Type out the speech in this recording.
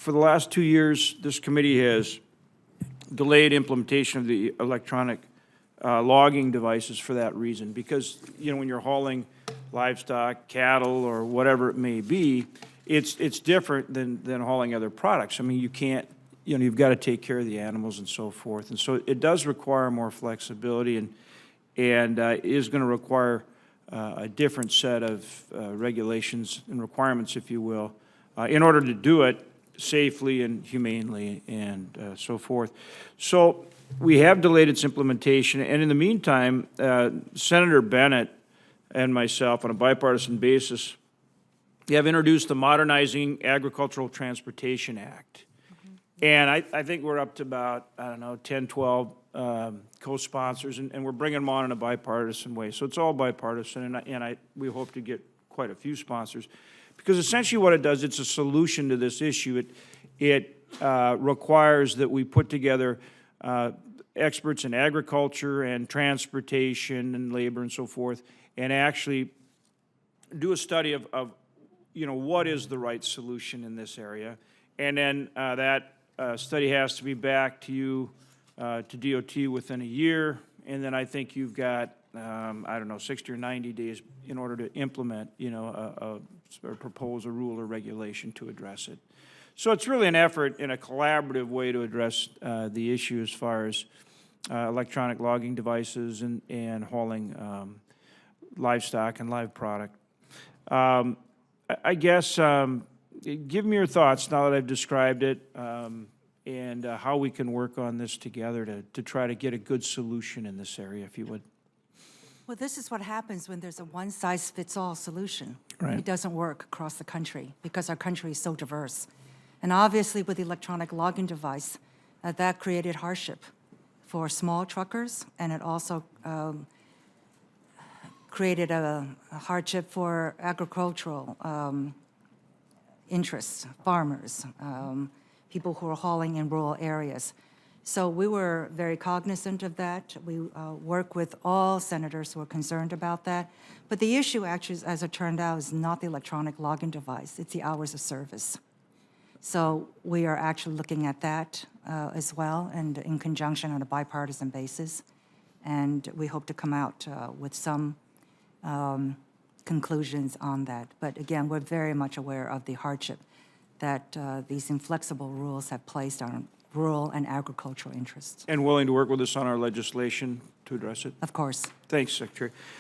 for the last 2 years, this committee has delayed implementation of the electronic logging devices for that reason. Because, you know, when you're hauling livestock, cattle, or whatever it may be, it's different than hauling other products. I mean, you can't, you know, you've got to take care of the animals and so forth. And so it does require more flexibility and is going to require a different set of regulations and requirements, if you will, in order to do it safely and humanely and so forth. So we have delayed its implementation, and in the meantime, Senator Bennett and myself, on a bipartisan basis, have introduced the Modernizing Agricultural Transportation Act. And I think we're up to about, I don't know, 10, 12 co-sponsors, and we're bringing them on in a bipartisan way. So it's all bipartisan, and we hope to get quite a few sponsors. Because essentially what it does, it's a solution to this issue. It requires that we put together experts in agriculture and transportation and labor and so forth, and actually do a study of you know, what is the right solution in this area. And then that study has to be back to you, to DOT within a year, and then I think you've got, I don't know, 60 or 90 days in order to implement, you know, or propose a rule or regulation to address it. So it's really an effort in a collaborative way to address the issue as far as electronic logging devices and hauling livestock and live product. I guess give me your thoughts now that I've described it, and how we can work on this together to try to get a good solution in this area, if you would. Well, this is what happens when there's a one-size-fits-all solution. Right. It doesn't work across the country because our country is so diverse. And obviously with the electronic logging device, that created hardship for small truckers, and it also created a hardship for agricultural interests, farmers, people who are hauling in rural areas. So we were very cognizant of that. We work with all senators who are concerned about that. But the issue actually, as it turned out, is not the electronic logging device, it's the hours of service. So we are actually looking at that as well, and in conjunction on a bipartisan basis. And we hope to come out with some conclusions on that. But again, we're very much aware of the hardship that these inflexible rules have placed on rural and agricultural interests. And willing to work with us on our legislation to address it? Of course. Thanks, Secretary.